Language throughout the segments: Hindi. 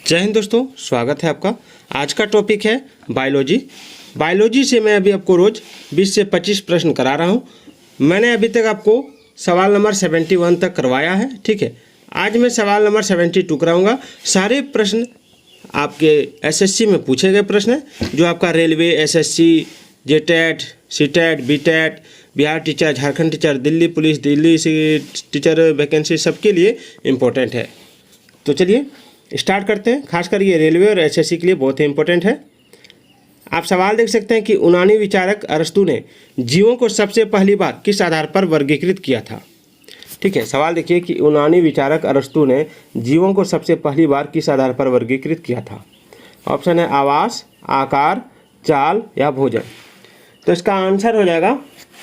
जय हिंद दोस्तों, स्वागत है आपका। आज का टॉपिक है बायोलॉजी। बायोलॉजी से मैं अभी आपको रोज़ 20 से 25 प्रश्न करा रहा हूँ। मैंने अभी तक आपको सवाल नंबर 71 तक करवाया है, ठीक है। आज मैं सवाल नंबर 72 कराऊंगा। सारे प्रश्न आपके एसएससी में पूछे गए प्रश्न हैं, जो आपका railway, SSC, JTET, CTET, BTET, Bihar teacher, Jharkhand teacher, Delhi police, Delhi से टीचर वैकेंसी सबके लिए इम्पोर्टेंट है। तो चलिए स्टार्ट करते हैं। खासकर ये रेलवे और एसएससी के लिए बहुत ही इंपॉर्टेंट है। आप सवाल देख सकते हैं कि यूनानी विचारक अरस्तु ने जीवों को सबसे पहली बार किस आधार पर वर्गीकृत किया था। ठीक है, सवाल देखिए कि यूनानी विचारक अरस्तु ने जीवों को सबसे पहली बार किस आधार पर वर्गीकृत किया था। ऑप्शन है आवास, आकार, चाल या भोजन। तो इसका आंसर हो जाएगा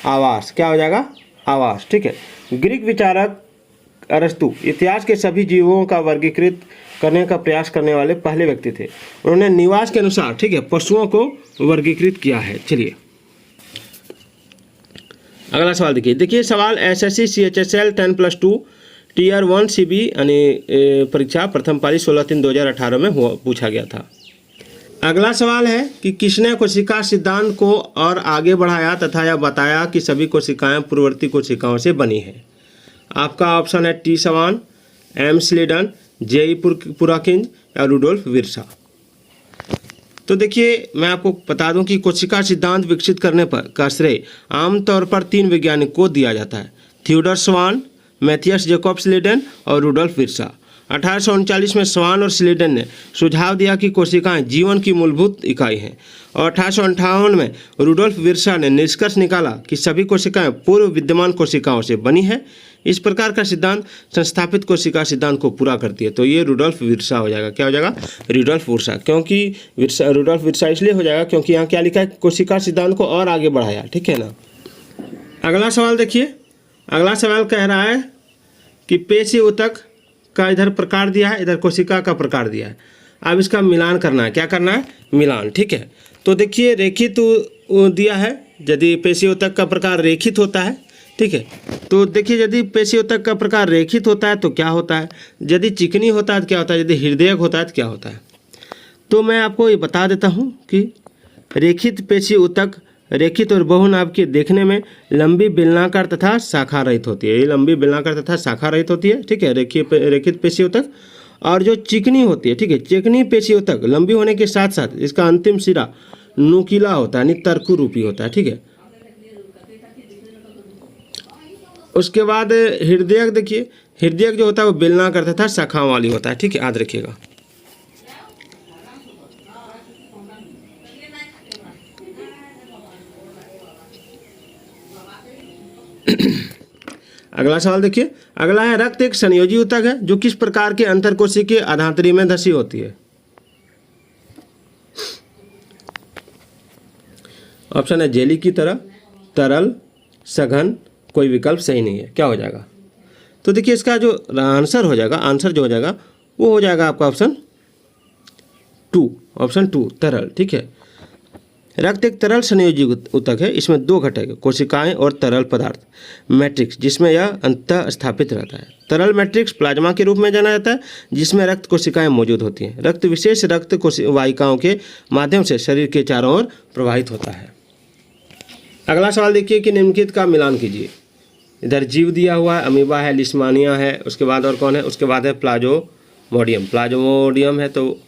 आवास। क्या हो जाएगा? आवास। ठीक है। ग्रीक विचारक अरस्तु इतिहास के सभी जीवों का वर्गीकृत करने का प्रयास करने वाले पहले व्यक्ति थे। उन्होंने निवास के अनुसार, ठीक है, पशुओं को वर्गीकृत किया है। चलिए अगला सवाल देखिए सवाल एसएससी CHSL 10+2 Tier 1 CB यानी परीक्षा प्रथम पाली 16/3/2018 में पूछा गया था। अगला सवाल है कि किसने कोशिका सिद्धांत को और आगे बढ़ाया तथा यह बताया कि सभी कोशिकाएं पूर्ववर्ती कोशिकाओं से बनी है। आपका ऑप्शन है टी सवान, एम स्लीडन, J.E. पुराकिंज या रुडोल्फ विर्सा। तो देखिए मैं आपको बता दूं कि कोशिका सिद्धांत विकसित करने पर का श्रेय आमतौर पर 3 वैज्ञानिकों को दिया जाता है: Theodor Schwann, Matthias Jacob Schleiden और रुडोल्फ विर्सा। 1839 में स्वान और स्लीडन ने सुझाव दिया कि कोशिकाएं जीवन की मूलभूत इकाई हैं, और 1858 में रुडोल्फ विर्सा ने निष्कर्ष निकाला कि सभी कोशिकाएं पूर्व विद्यमान कोशिकाओं से बनी है। इस प्रकार का सिद्धांत संस्थापित कोशिका सिद्धांत को पूरा करती है। तो ये रुडोल्फ विर्सा हो जाएगा। क्या हो जाएगा? रुडोल्फ विर्सा। क्योंकि रुडोल्फ विर्सा इसलिए हो जाएगा क्योंकि यहाँ क्या लिखा है? कोशिका सिद्धांत को और आगे बढ़ाया। ठीक है ना। अगला सवाल देखिए। अगला सवाल कह रहा है कि पेशी ऊतक का इधर प्रकार दिया है, इधर कोशिका का प्रकार दिया है। अब इसका मिलान करना है। क्या करना है? मिलान। ठीक है। तो देखिए रेखित दिया है। यदि पेशी ऊतक का प्रकार रेखित होता है, ठीक है, तो देखिए यदि पेशी ऊतक का प्रकार रेखित होता है तो क्या होता है, यदि चिकनी होता है तो क्या होता है, यदि हृदयक होता है तो क्या होता है। तो मैं आपको ये बता देता हूँ कि रेखित पेशी ऊतक रेखित और बहुनाभ के देखने में लंबी बेलनाकार तथा शाखा रहित होती है। ये लंबी बेलनाकार तथा शाखा रहित होती है। ठीक है, रेखित पेशी ऊतक। और जो चिकनी होती है, ठीक है, चिकनी पेशी ऊतक लंबी होने के साथ साथ इसका अंतिम सिरा नुकीला होता है, यानी तर्कु रूपी होता है। ठीक है। उसके बाद हृदयक देखिए, हृदयक जो होता है वो बेलनाकार तथा शाखाओं वाली होता है। ठीक है, याद रखिएगा। अगला सवाल देखिए। अगला है रक्त एक संयोजी ऊतक है जो किस प्रकार के अंतरकोशिकीय आधांतरी में धसी होती है। ऑप्शन है जेली की तरह, तरल, सघन, कोई विकल्प सही नहीं है। क्या हो जाएगा? तो देखिए इसका जो आंसर हो जाएगा, आंसर जो हो जाएगा वो हो जाएगा आपका ऑप्शन 2 तरल। ठीक है। रक्त एक तरल संयोजी ऊतक है। इसमें 2 घटक है, कोशिकाएं और तरल पदार्थ मैट्रिक्स, जिसमें यह अंतः स्थापित रहता है। तरल मैट्रिक्स प्लाज्मा के रूप में जाना जाता है, जिसमें रक्त कोशिकाएं मौजूद होती हैं। रक्त विशेष रक्त वाहिकाओं के माध्यम से शरीर के चारों ओर प्रवाहित होता है। अगला सवाल देखिए कि निम्नलिखित का मिलान कीजिए। इधर जीव दिया हुआ है, अमीबा है, लिस्मानिया है, उसके बाद और कौन है? उसके बाद है प्लाज्मोडियम। प्लाज्मोडियम है तो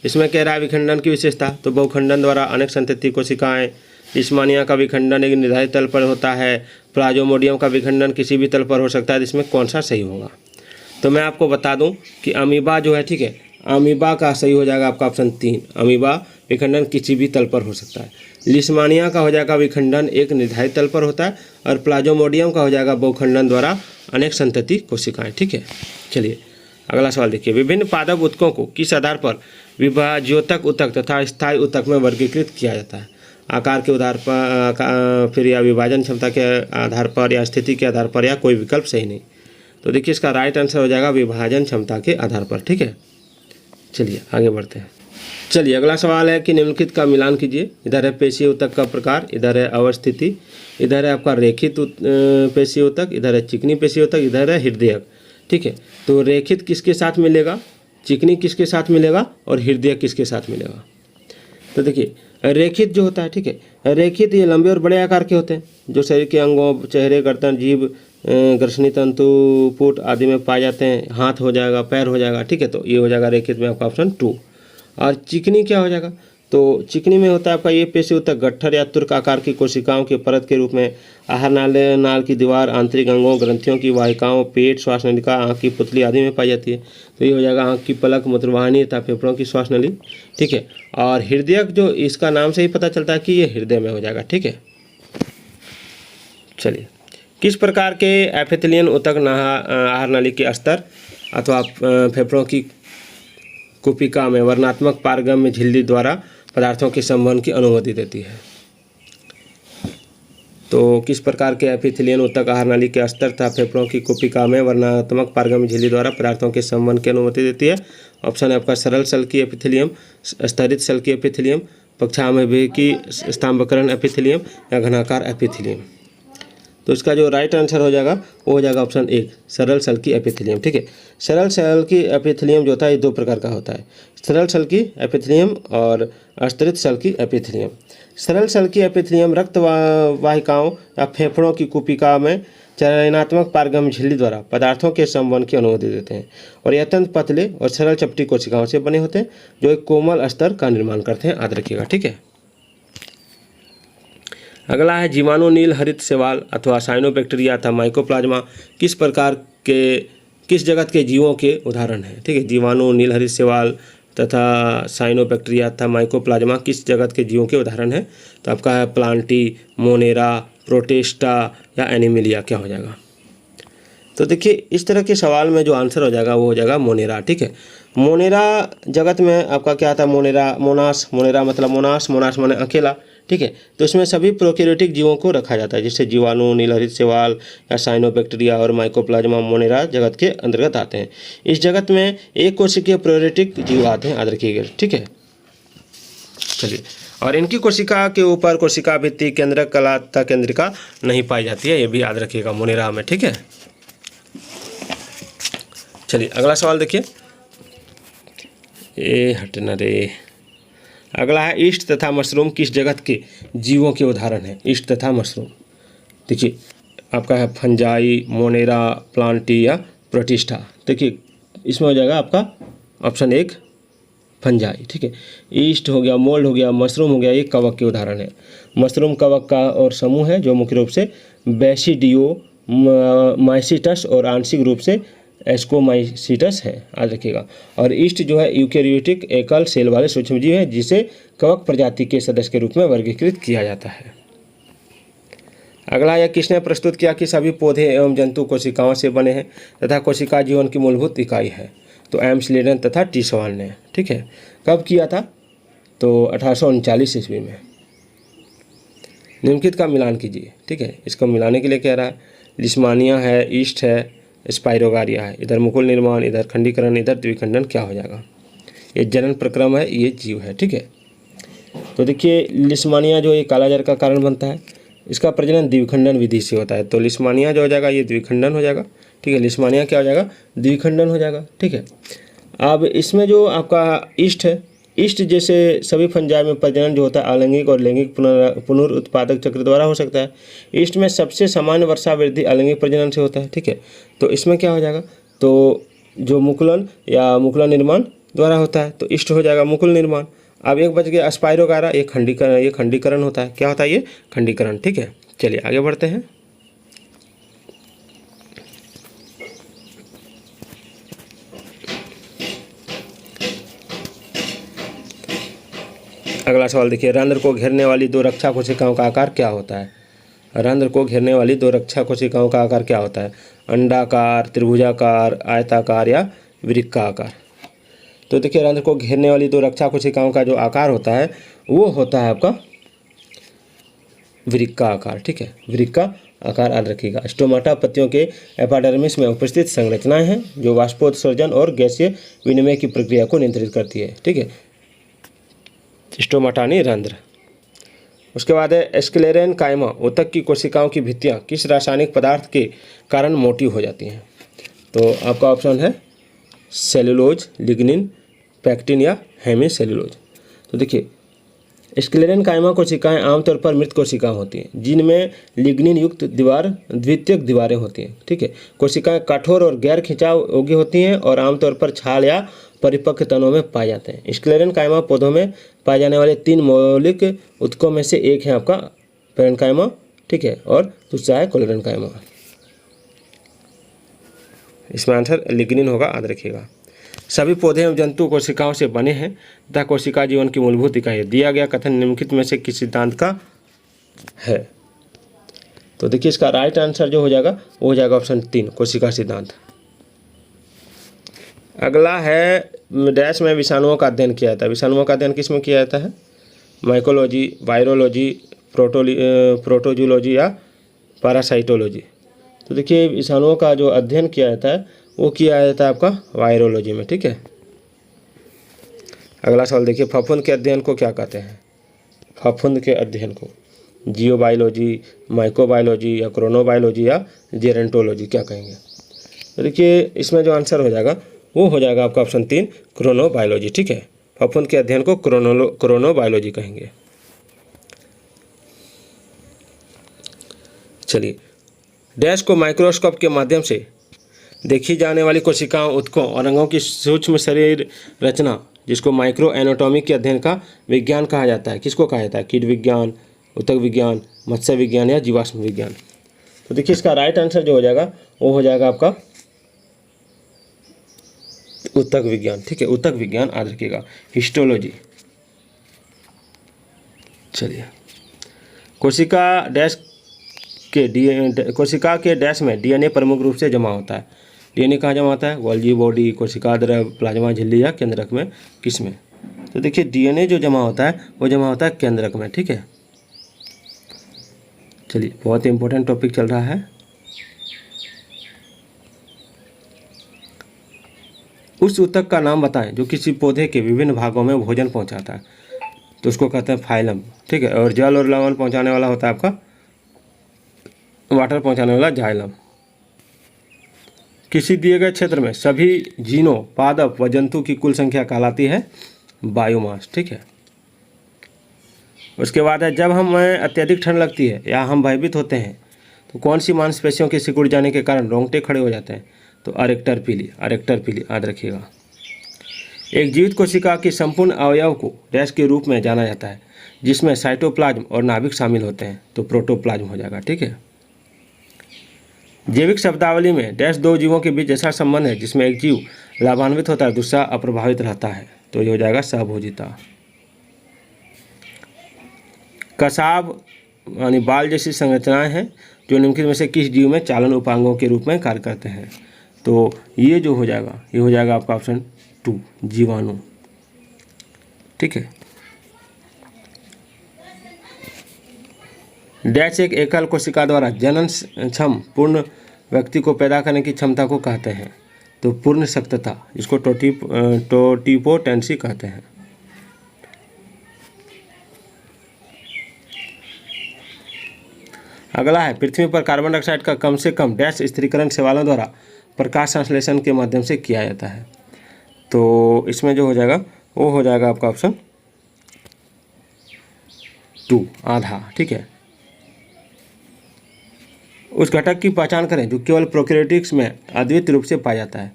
इसमें कह रहा है विखंडन की विशेषता। तो बहुखंडन द्वारा अनेक संतति कोशिकाएं। लिस्मानिया का विखंडन एक निर्धारित तल पर होता है। प्लाज्मोडियम का विखंडन किसी भी तल पर हो सकता है। इसमें कौन सा सही होगा? तो मैं आपको बता दूं कि अमीबा जो है, ठीक है, अमीबा का सही हो जाएगा आपका ऑप्शन 3। अमीबा विखंडन किसी भी तल पर हो सकता है। लिस्मानिया का हो जाएगा विखंडन एक निर्धारित तल पर होता है, और प्लाज्मोडियम का हो जाएगा बहुखंडन द्वारा अनेक संतति कोशिकाएं। ठीक है। चलिए अगला सवाल देखिए। विभिन्न पादप ऊतकों को किस आधार पर विभाज्योतक ऊतक तथा स्थायी ऊतक में वर्गीकृत किया जाता है? आकार के आधार पर, फिर या विभाजन क्षमता के आधार पर, या स्थिति के आधार पर, या कोई विकल्प सही नहीं। तो देखिए इसका राइट आंसर हो जाएगा विभाजन क्षमता के आधार पर। ठीक है। चलिए आगे बढ़ते हैं। चलिए अगला सवाल है कि निम्नलिखित का मिलान कीजिए। इधर है पेशी ऊतक का प्रकार, इधर है अवस्थिति, इधर है आपका रेखित पेशी ऊतक, इधर है चिकनी पेशी ऊतक, इधर है हृदयक। ठीक है, तो रेखित किसके साथ मिलेगा? चिकनी किसके साथ मिलेगा और हृदय किसके साथ मिलेगा। तो देखिए रेखित जो होता है, ठीक है, रेखित ये लंबे और बड़े आकार के होते हैं जो शरीर के अंगों, चेहरे, गर्दन, जीभ, ग्रसनी तंतु, पुट आदि में पाए जाते हैं। हाथ हो जाएगा, पैर हो जाएगा, ठीक है। तो ये हो जाएगा रेखित में आपका ऑप्शन 2। और चिकनी क्या हो जाएगा, तो चिकनी में होता है आपका ये पेशी होता है गट्ठर या तुर्क आकार की कोशिकाओं के परत के रूप में आहार नाल की दीवार, आंतरिक अंगों, ग्रंथियों की वाहिकाओं, पेट, श्वास नलिका, आँख की पुतली आदि में पाई जाती है। तो ये हो जाएगा आँख की पलक, मूत्रवाहिनी तथा फेफड़ों की श्वास नली, ठीक है। और हृदय जो इसका नाम से ही पता चलता है कि ये हृदय में हो जाएगा, ठीक है। चलिए, किस प्रकार के एपिथेलियन ऊतक आहार नाली के स्तर अथवा फेफड़ों की कुपिका में वर्णात्मक पारगम्य झिल्ली द्वारा पदार्थों के संवहन की अनुमति देती है। तो किस प्रकार के एपिथेलियन ऊतक आहार नाली के स्तर तथा फेफड़ों की कुपिका में वर्णात्मक पारगम्य झिल्ली द्वारा पदार्थों के संवहन की अनुमति देती है। ऑप्शन है आपका सरल सल्की एपिथेलियम, स्तरित सल्की एपिथेलियम, पक्षाभिमुखी स्तंभकरण एपिथेलियम या घनाकार एपिथेलियम। तो इसका जो राइट आंसर हो जाएगा वो हो जाएगा ऑप्शन 1 सरल सल्की एपिथेलियम, ठीक है। सरल सल्की एपिथेलियम जो होता है ये 2 प्रकार का होता है, सरल सल्की एपिथेलियम और स्तरित सल्की एपिथेलियम। सरल सल्की एपिथेलियम रक्त वाहिकाओं या फेफड़ों की कुपिका में चयनात्मक पारगम्य झिल्ली द्वारा पदार्थों के संवहन की अनुमति देते हैं और ये अत्यंत पतले और सरल चपटी कोशिकाओं से बने होते हैं जो एक कोमल स्तर का निर्माण करते हैं, याद रखिएगा, ठीक है। अगला है जीवाणु नील हरित शैवाल अथवा साइनोबैक्टीरिया तथा माइकोप्लाज्मा किस जगत के जीवों के उदाहरण हैं, ठीक है। जीवाणु नील हरित शैवाल तथा साइनोबैक्टीरिया तथा माइकोप्लाज्मा किस जगत के जीवों के उदाहरण हैं। तो आपका है प्लांटी, मोनेरा, प्रोटेस्टा या एनिमिलिया, क्या हो जाएगा। तो देखिए इस तरह के सवाल में जो आंसर हो जाएगा वो हो जाएगा मोनेरा, ठीक है। मोनेरा जगत में आपका क्या आता है, मोनेरा मतलब मोनास माने अकेला, ठीक है। तो इसमें सभी प्रोकैरियोटिक जीवों को रखा जाता है जैसे जीवाणु, नीलहरित शैवाल या साइनोबैक्टीरिया और माइकोप्लाज्मा मोनेरा जगत के अंतर्गत आते हैं। इस जगत में एक कोशिकीय प्रोकैरियोटिक जीव आते हैं, याद रखिएगा, ठीक है। चलिए, और इनकी कोशिका के ऊपर कोशिका भित्ति, केंद्रक कला तथा केंद्रिका नहीं पाई जाती है, ये भी याद रखिएगा मोनेरा में, ठीक है। चलिए अगला सवाल देखिए, हटना रे। अगला है ईस्ट तथा मशरूम किस जगत के जीवों के उदाहरण है। ईस्ट तथा मशरूम देखिए आपका है फंजाई, मोनेरा, प्लांटी या प्रोटिस्टा। देखिए इसमें हो जाएगा आपका ऑप्शन 1 फंजाई, ठीक है। ईस्ट हो गया, मोल्ड हो गया, मशरूम हो गया, ये कवक के उदाहरण है। मशरूम कवक का और समूह है जो मुख्य रूप से बैसिडियो, माइसिटस और आंशिक रूप से एस्कोमाइसिटस है, याद रखिएगा। और ईस्ट जो है यूकैरियोटिक एकल सेल वाले सूक्ष्मजीव है जिसे कवक प्रजाति के सदस्य के रूप में वर्गीकृत किया जाता है। अगला यह किसने प्रस्तुत किया कि सभी पौधे एवं जंतु कोशिकाओं से बने हैं तथा कोशिका जीवन की मूलभूत इकाई है। तो एम्स लीडन तथा टी सवाल ने, ठीक है। कब किया था, तो 1839 ईस्वी में। निम्नलिखित का मिलान कीजिए, ठीक है। इसको मिलाने के लिए कह रहा है, लिस्मानिया है, ईस्ट है, स्पाइरोगारिया है, इधर मुकुल निर्माण, इधर खंडीकरण, इधर द्विखंडन, क्या हो जाएगा। ये जनन प्रक्रम है, ये जीव है, ठीक है। तो देखिए लिस्मानिया जो ये कालाजार का कारण बनता है, इसका प्रजनन द्विखंडन विधि से होता है। तो लिस्मानिया जो हो जाएगा ये द्विखंडन हो जाएगा, ठीक है। लिस्मानिया क्या हो जाएगा, द्विखंडन हो जाएगा, ठीक है। अब इसमें जो आपका ईस्ट है, ईस्ट जैसे सभी फंजाई में प्रजनन जो होता है अलैंगिक और लैंगिक पुनरुत्पादक चक्र द्वारा हो सकता है। ईस्ट में सबसे सामान्य वर्षा वृद्धि अलैंगिक प्रजनन से होता है, ठीक है। तो इसमें क्या हो जाएगा, तो जो मुकुलन या मुकुलन निर्माण द्वारा होता है, तो ईस्ट हो जाएगा मुकुल निर्माण। अब एक बच गया स्पाइरोगारा, ये खंडीकरण होता है, क्या होता है, ये खंडीकरण, ठीक है। चलिए आगे बढ़ते हैं। अगला सवाल देखिए, रंध्र को घेरने वाली 2 रक्षा कोशिकाओं का आकार क्या होता है। रंध्र को घेरने वाली 2 रक्षा कोशिकाओं का आकार क्या होता है, अंडाकार, त्रिभुजाकार, आयताकार या वृक्काकार। तो देखिए रंध्र को घेरने वाली 2 रक्षा कोशिकाओं का जो आकार होता है वो होता है आपका वृक्का आकार, ठीक है। वृक्का आकार याद रखिएगा। स्टोमाटा पत्तियों के एपिडर्मिस में उपस्थित संरचनाएं हैं जो वाष्पोत्सर्जन और गैसीय विनिमय की प्रक्रिया को नियंत्रित करती है, ठीक है। स्टोमाटा नहीं रंध्र। उसके बाद है स्क्लेरेन कायमा, ऊतक की कोशिकाओं की भित्तियाँ किस रासायनिक पदार्थ के कारण मोटी हो जाती हैं। तो आपका ऑप्शन है सेलुलोज, लिग्निन, पैक्टिन या हेमीसेलुलोज। तो देखिए स्क्लेरेनकाइमा कोशिकाएं आमतौर पर मृत कोशिकाएं होती हैं जिनमें लिग्निन युक्त द्वितीयक दीवारें होती हैं। ठीक है, कोशिकाएं कठोर और गैर खिंचाव योग्य होती हैं और आमतौर पर छाल या परिपक्व तनों में पाए जाते हैं। स्क्लेरेनकाइमा पौधों में पाए जाने वाले 3 मौलिक ऊतकों में से एक है आपका पेरेन्काइमा, ठीक है, और दूसरा है क्लोरेन्काइमा। इसमें आंसर लिग्निन होगा, याद रखिएगा। सभी पौधे एवं जंतु कोशिकाओं से बने हैं तथा कोशिका जीवन की मूलभूत इकाई है। दिया गया कथन निम्नलिखित में से किस सिद्धांत का है? तो देखिए इसका राइट आंसर जो हो जाएगा वो हो जाएगा ऑप्शन 3, कोशिका सिद्धांत। अगला है डैश में विषाणुओं का अध्ययन किया जाता है। विषाणुओं का अध्ययन किस में किया जाता है? माइकोलॉजी, वायरोलॉजी, प्रोटोजूलॉजी या पैरासाइटोलॉजी। तो देखिए विषाणुओं का जो अध्ययन किया जाता है वो किया जाता है आपका वायरोलॉजी में। ठीक है, अगला सवाल देखिए, फफूंद के अध्ययन को क्या कहते हैं? फफूंद के अध्ययन को जियोबायोलॉजी, माइक्रोबायोलॉजी या क्रोनोबायोलॉजी या जेरेंटोलॉजी क्या कहेंगे? तो देखिए इसमें जो आंसर हो जाएगा वो हो जाएगा आपका ऑप्शन 3, क्रोनोबायोलॉजी। ठीक है, फफूंद के अध्ययन को क्रोनोबायोलॉजी कहेंगे। चलिए, डैश को माइक्रोस्कोप के माध्यम से देखी जाने वाली कोशिकाओं, ऊतकों और अंगों की सूक्ष्म शरीर रचना जिसको माइक्रो एनाटॉमी के अध्ययन का विज्ञान कहा जाता है, किसको कहा जाता है? कीट विज्ञान, ऊतक विज्ञान, मत्स्य विज्ञान या जीवाश्म विज्ञान। तो देखिए इसका राइट आंसर जो हो जाएगा वो हो जाएगा आपका ऊतक विज्ञान। ठीक है, ऊतक विज्ञान याद रखिएगा, हिस्टोलॉजी। चलिए, कोशिका के डैश में डीएनए प्रमुख रूप से जमा होता है। डीएनए कहाँ जमा होता है? गोल्गी बॉडी, कोशिका द्रव, प्लाज्मा झिल्ली या केंद्रक में, किस में? तो देखिए डीएनए जो जमा होता है वो जमा होता है केंद्रक में। ठीक है, चलिए बहुत इंपॉर्टेंट टॉपिक चल रहा है। उस ऊतक का नाम बताएं जो किसी पौधे के विभिन्न भागों में भोजन पहुंचाता है, तो उसको कहते हैं फाइलम। ठीक है, और जल और लवण पहुंचाने वाला होता है आपका, वाटर पहुंचाने वाला जाइलम। किसी दिए गए क्षेत्र में सभी जीनों, पादप व जंतु की कुल संख्या कहलाती है बायोमास। ठीक है, उसके बाद है जब हमें अत्यधिक ठंड लगती है या हम भयभीत होते हैं तो कौन सी मांसपेशियों के सिकुड़ जाने के कारण रोंगटे खड़े हो जाते हैं? तो अरेक्टर पीली याद रखिएगा। एक जीवित कोशिका की संपूर्ण अवयव को डैश के रूप में जाना जाता है जिसमें साइटोप्लाज्म और नाभिक शामिल होते हैं, तो प्रोटोप्लाज्म हो जाएगा। ठीक है, जैविक शब्दावली में डैश 2 जीवों के बीच ऐसा संबंध है जिसमें एक जीव लाभान्वित होता है, दूसरा अप्रभावित रहता है, तो ये हो जाएगा सहभोजिता। कसाब यानी बाल जैसी संरचनाएं हैं जो निम्नलिखित में से किस जीव में चालन उपांगों के रूप में कार्य करते हैं? तो ये जो हो जाएगा ये हो जाएगा आपका ऑप्शन 2, जीवाणु। ठीक है, डैश एक एकल कोशिका द्वारा जनन क्षम पूर्ण व्यक्ति को पैदा करने की क्षमता को कहते हैं, तो पूर्ण शक्तता, जिसको टोटिपोटेंसी कहते हैं। अगला है पृथ्वी पर कार्बन डाइऑक्साइड का कम से कम डैश स्थिरीकरण शैवालों द्वारा प्रकाश संश्लेषण के माध्यम से किया जाता है, तो इसमें जो हो जाएगा वो हो जाएगा आपका ऑप्शन 2, आधा। ठीक है, उस घटक की पहचान करें जो केवल प्रोकैरियोटिक्स में अद्वितीय रूप से पाया जाता है,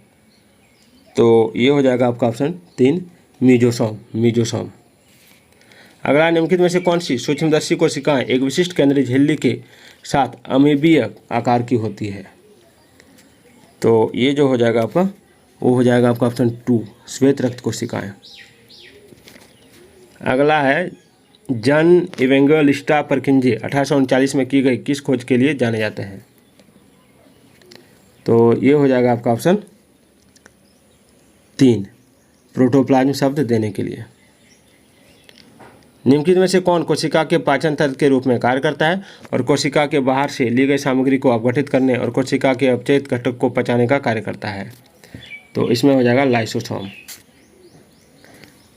तो ये हो जाएगा आपका ऑप्शन 3, मीजोसोम। अगला निम्नलिखित में से कौन सी सूक्ष्मदर्शी कोशिकाएं एक विशिष्ट केंद्रीय झिल्ली के साथ अमीबीय आकार की होती है? तो ये जो हो जाएगा आपका वो हो जाएगा आपका ऑप्शन 2, श्वेत रक्त कोशिकाएं। अगला है जन इवेंगेलिस्टा परकिंजे 1839 में की गई किस खोज के लिए जाने जाते हैं? तो ये हो जाएगा आपका ऑप्शन 3, प्रोटोप्लाज्म शब्द देने के लिए। निम्नलिखित में से कौन कोशिका के पाचन तंत्र के रूप में कार्य करता है और कोशिका के बाहर से ली गई सामग्री को अपघटित करने और कोशिका के अपचयित घटक को पचाने का कार्य करता है? तो इसमें हो जाएगा लाइसोसोम,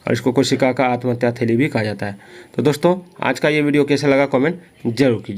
और इसको कोशिका का आत्महत्या थैली भी कहा जाता है। तो दोस्तों आज का ये वीडियो कैसा लगा कमेंट जरूर कीजिए।